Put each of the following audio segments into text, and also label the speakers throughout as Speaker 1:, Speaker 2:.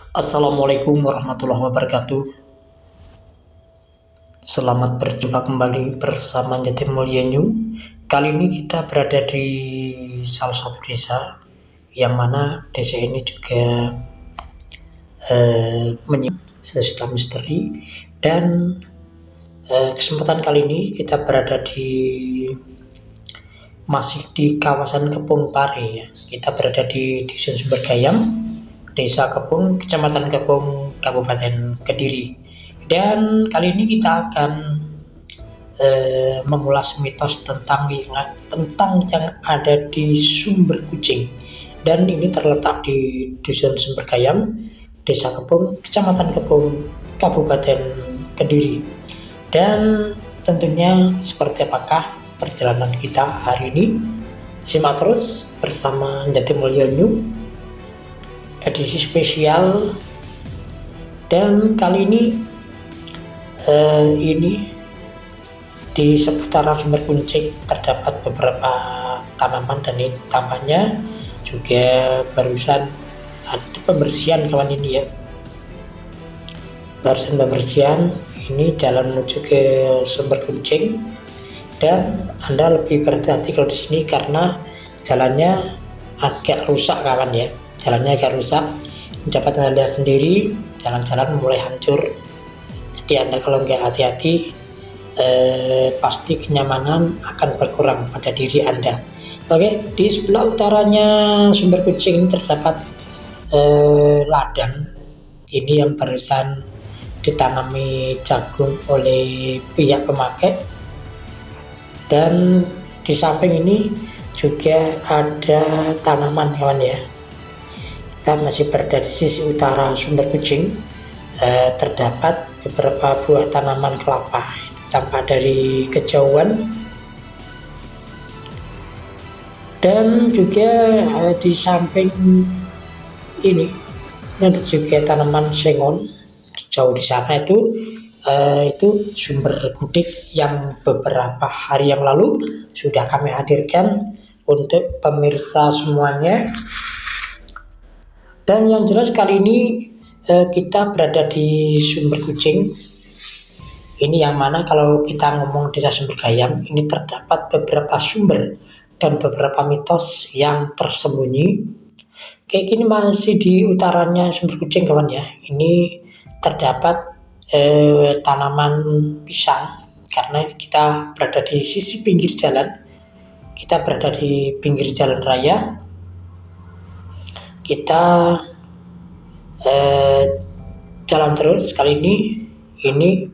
Speaker 1: Assalamualaikum warahmatullahi wabarakatuh. Selamat berjumpa kembali bersama Jatim Mulia New. Kali ini kita berada di salah satu desa, yang mana desa ini juga menyimpan sejuta misteri. Dan kesempatan kali ini kita berada masih di kawasan Kepung Pare ya. Kita berada di Dusun Sumber Gayam, Desa Kepung, Kecamatan Kepung, Kabupaten Kediri. Dan kali ini kita akan mengulas mitos tentang yang ada di Sumber Kucing. Dan ini terletak di Dusun Sumber Gayam, Desa Kepung, Kecamatan Kepung, Kabupaten Kediri. Dan tentunya seperti apakah perjalanan kita hari ini? Simak terus bersama Jatim Mulia New edisi spesial. Dan kali ini di seputaran Sumber Kucing terdapat beberapa tanaman, dan ini tampaknya juga barusan ada pembersihan kawan ini ya. Barusan pembersihan, ini jalan menuju ke Sumber Kucing, dan Anda lebih berhati-hati kalau di sini karena jalannya agak rusak kawan ya. Jalannya agak rusak, dapat Anda lihat sendiri, jalan-jalan mulai hancur. Jadi Anda kalau nggak hati-hati, pasti kenyamanan akan berkurang pada diri Anda. Oke, di sebelah utaranya Sumber Kucing ini terdapat ladang. Ini yang barusan ditanami jagung oleh pihak pemakai. Dan di samping ini juga ada tanaman kawan ya. Kita masih berada di sisi utara Sumber Kucing. Terdapat beberapa buah tanaman kelapa, itu tampak dari kejauhan. Dan juga di samping ini ada juga tanaman sengon. Jauh di sana itu sumber gudik yang beberapa hari yang lalu sudah kami hadirkan untuk pemirsa semuanya. Dan yang jelas kali ini kita berada di Sumber Kucing. Ini yang mana kalau kita ngomong desa Sumber Gayam, ini terdapat beberapa sumber dan beberapa mitos yang tersembunyi. Kayak gini masih di utaranya Sumber Kucing kawan ya. Ini terdapat tanaman pisang, karena kita berada di sisi pinggir jalan. Kita berada di pinggir jalan raya. Kita jalan terus. Kali ini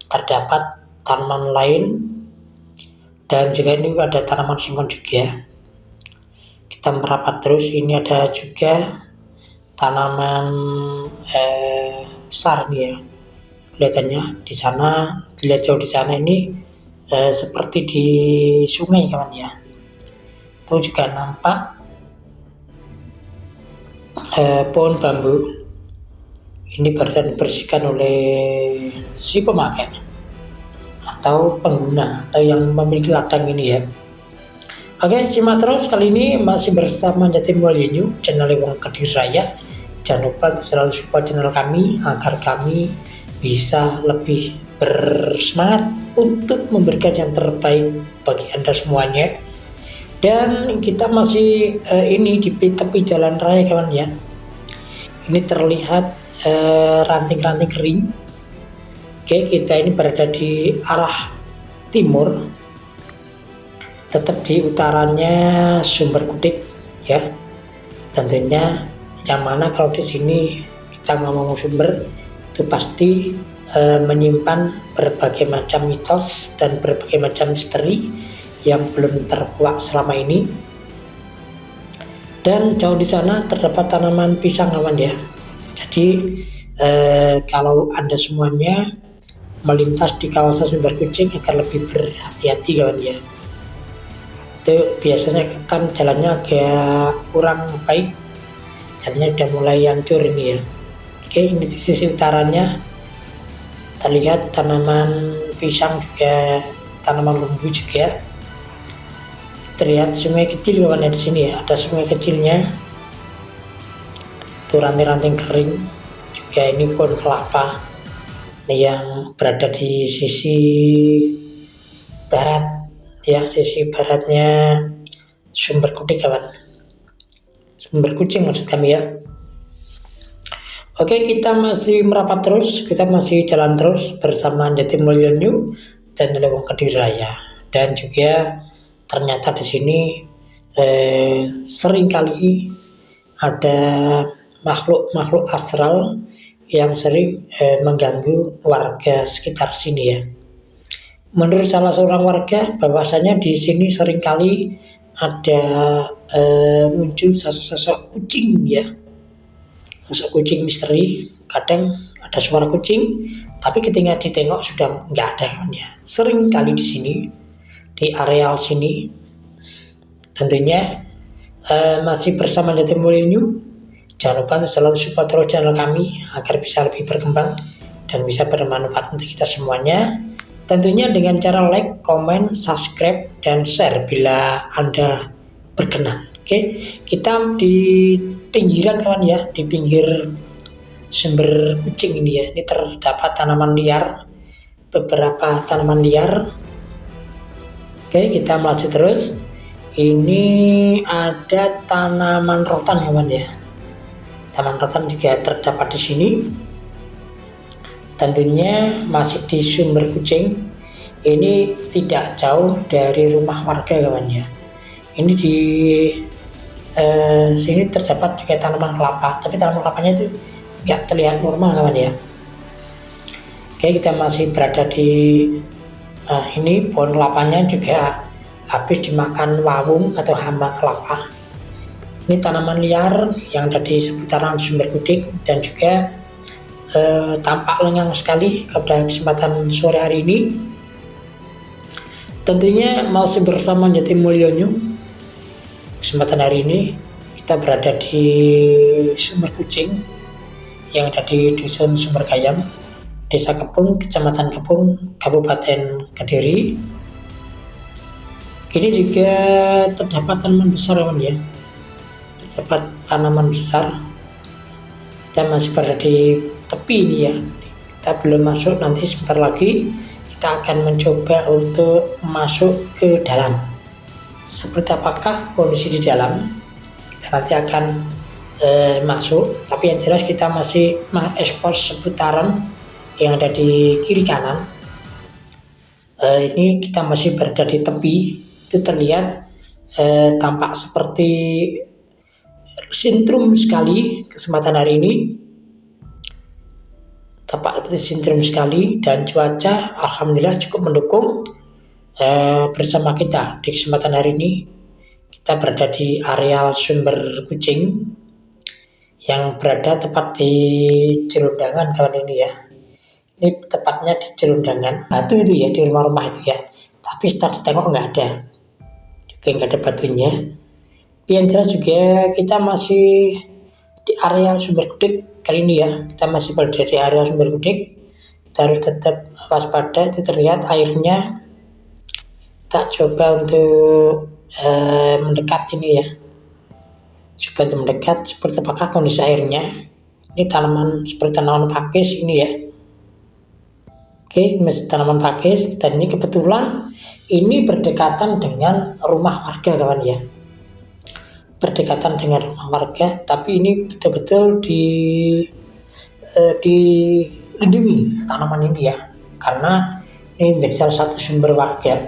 Speaker 1: terdapat tanaman lain, dan juga ini ada tanaman singkong juga. Kita merapat terus, ini ada juga tanaman besar nih ya. Kelihatannya di sana, dilihat jauh di sana ini seperti di sungai kawan ya. Itu juga nampak pohon bambu. Ini barusan dibersihkan oleh si pemakai atau pengguna atau yang memiliki ladang ini ya. Oke, simak terus. Kali ini masih bersama Jatim Mulia New, channel Wong Kediri Raya. Jangan lupa selalu support channel kami agar kami bisa lebih bersemangat untuk memberikan yang terbaik bagi Anda semuanya. Dan kita masih ini di tepi jalan raya kawan ya. Ini terlihat ranting-ranting kering. Oke, kita ini berada di arah timur, tetap di utaranya Sumber Kucing ya. Tentunya yang mana kalau di sini kita ngomong sumber itu pasti menyimpan berbagai macam mitos dan berbagai macam misteri yang belum terkuak selama ini. Dan jauh di sana terdapat tanaman pisang kawan ya. Jadi kalau Anda semuanya melintas di kawasan Sumber Kucing akan lebih berhati-hati kawan ya. Itu biasanya kan jalannya agak kurang baik, jalannya udah mulai hancur ini ya. Oke, ini di sisi utaranya terlihat tanaman pisang juga, tanaman lembu juga. Terlihat sungai kecil kawan ya di sini ya, ada sungai kecilnya. Itu ranting-ranting kering. juga ini pohon kelapa yang berada di sisi barat ya, sisi baratnya Sumber Kutik kawan, Sumber Kucing maksud kami ya. Oke, kita masih merapat terus, kita masih jalan terus bersama Jatimulyo New dan Lewong Kediri Raya. Dan juga ternyata di sini seringkali ada makhluk astral yang sering mengganggu warga sekitar sini ya. Menurut salah seorang warga, bahwasanya di sini seringkali ada muncul sosok kucing ya, sosok kucing misteri. Kadang ada suara kucing, tapi ketika ditengok sudah nggak ada kan ya. Sering kali di sini, di areal sini, tentunya masih bersama Jatimulyo New. Jangan lupa untuk selalu support terus channel kami agar bisa lebih berkembang dan bisa bermanfaat untuk kita semuanya. Tentunya dengan cara like, comment, subscribe, dan share bila Anda berkenan. Oke, kita di pinggiran kawan ya, di pinggir Sumber Kucing ini ya. Ini terdapat tanaman liar, beberapa tanaman liar. Oke, kita melaju terus. Ini ada tanaman rotan kawan ya. Tanaman rotan juga terdapat di sini. Tentunya masih di Sumber Kucing. Ini tidak jauh dari rumah warga kawan ya. Ini di sini terdapat juga tanaman kelapa, tapi tanaman kelapanya itu nggak terlihat normal kawan ya. Oke, kita masih berada di ini pohon kelapanya juga habis dimakan wawung atau hama kelapa. Ini tanaman liar yang ada di seputaran Sumber Kutik dan juga tampak lengang sekali pada kesempatan sore hari ini. Tentunya masih bersama Jatimulyo New. Kesempatan hari ini kita berada di Sumber Kucing yang ada di Dusun Sumber Gayam, Desa Kepung, Kecamatan Kepung, Kabupaten Kediri. Ini juga terdapat tanaman besar ya. Terdapat tanaman besar. Kita masih berada di tepi ini ya. Kita belum masuk, nanti sebentar lagi kita akan mencoba untuk masuk ke dalam. Seperti apakah kondisi di dalam, kita nanti akan masuk. Tapi yang jelas kita masih mengekspos seputaran yang ada di kiri kanan. Ini kita masih berada di tepi. Itu terlihat tampak seperti sintrum sekali kesempatan hari ini. Tampak seperti sintrum sekali dan cuaca alhamdulillah cukup mendukung bersama kita di kesempatan hari ini. Kita berada di areal Sumber Kucing yang berada tepat di Jelundangan kawan ini ya. Ini tepatnya di Jelundangan. Batu itu ya, di rumah-rumah itu ya. Tapi setelah ditengok nggak ada. Juga nggak ada batunya. Yang jelas juga kita masih di areal Sumber Kutik kali ini ya. Kita masih berada di area Sumber Kutik. Kita harus tetap waspada. Itu terlihat airnya. Kita coba untuk mendekat ini ya. Coba untuk mendekat seperti apakah kondisi airnya. Ini tanaman seperti tanaman pakis ini ya. Oke, ini tanaman pakis dan ini kebetulan ini berdekatan dengan rumah warga kawan ya. Berdekatan dengan rumah warga, tapi ini betul-betul dilindungi tanaman ini ya, karena ini menjadi salah satu sumber warga.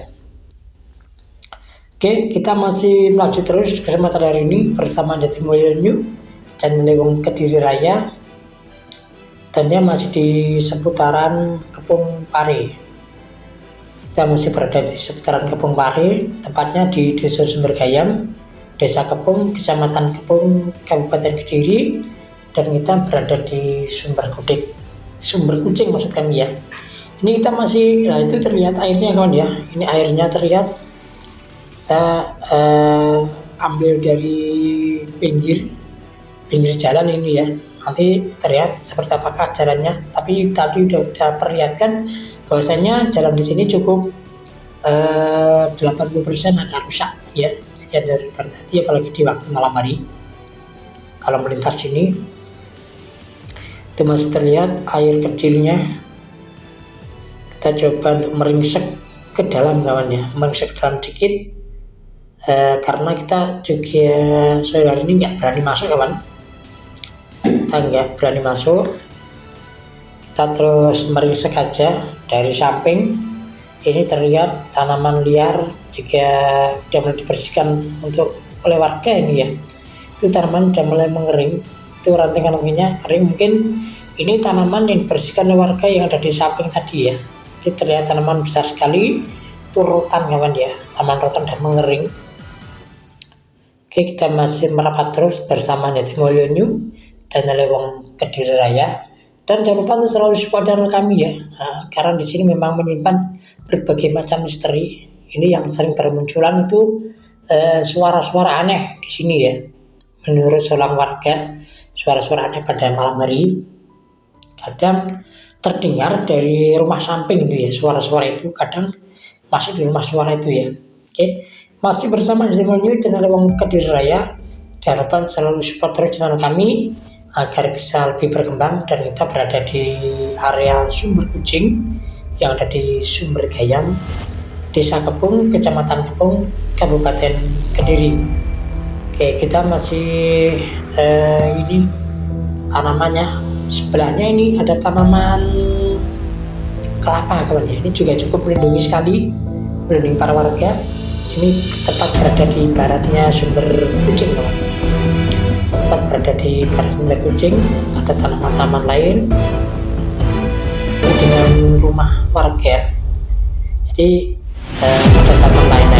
Speaker 1: Oke, kita masih melaju terus kesempatan hari ini bersama Jatimulyo New dan Lewong Kediri Raya. Dan dia masih di seputaran Kepung Pare. Kita masih berada di seputaran Kepung Pare, tepatnya di Dusun Sumber Gayam, Desa Kepung, Kecamatan Kepung, Kabupaten Kediri, dan kita berada di Sumber Kutik, Sumber Kucing maksud kami ya. Ini kita masih, nah itu terlihat airnya kawan ya. Ini airnya terlihat. Kita ambil dari pinggir jalan ini ya. Nanti terlihat seperti apakah jalannya. Tapi tadi udah kita perlihatkan bahwasanya jalan di sini cukup 80% agak rusak ya. Jadi dari berhati apalagi di waktu malam hari kalau melintas sini. Itu masih terlihat air kecilnya. Kita coba untuk meringsek ke dalam kawan ya, meringsek ke dalam dikit, karena kita juga sore hari ini nggak berani masuk kawan. Kita nggak berani masuk, kita terus meringsek aja dari samping. Ini terlihat tanaman liar juga sudah mulai dibersihkan untuk oleh warga ini ya. Itu tanaman sudah mulai mengering, itu ranting-rantingnya kering. Mungkin ini tanaman yang dibersihkan oleh warga yang ada di samping tadi ya. Itu terlihat tanaman besar sekali, itu rotan kawan ya, taman rotan sudah mengering. Oke, kita masih merapat terus bersama Jatimulyo New channel Lewong Kediri Raya. Dan jangan lupa untuk selalu support channel kami ya, karena di sini memang menyimpan berbagai macam misteri. Ini yang sering bermunculan itu suara-suara aneh di sini ya. Menurut seorang warga, suara-suara aneh pada malam hari kadang terdengar dari rumah samping itu ya. Suara-suara itu kadang masih di rumah suara itu ya. Oke, masih bersama Jatimulyo channel Lewong Kediri Raya. Jangan lupa selalu support terus channel kami agar bisa lebih berkembang, dan kita berada di area Sumber Kucing yang ada di Sumber Gayam, Desa Kepung, Kecamatan Kepung, Kabupaten Kediri. Oke, kita masih ini tanamannya sebelahnya ini ada tanaman kelapa kawan ya. Ini juga cukup melindungi sekali, melindungi para warga. Ini tepat berada di baratnya Sumber Kucing kawan. Tepat berada di barat Sumber Kucing. Ada tanaman-tanaman lain dengan rumah warga. Jadi ada tanaman lain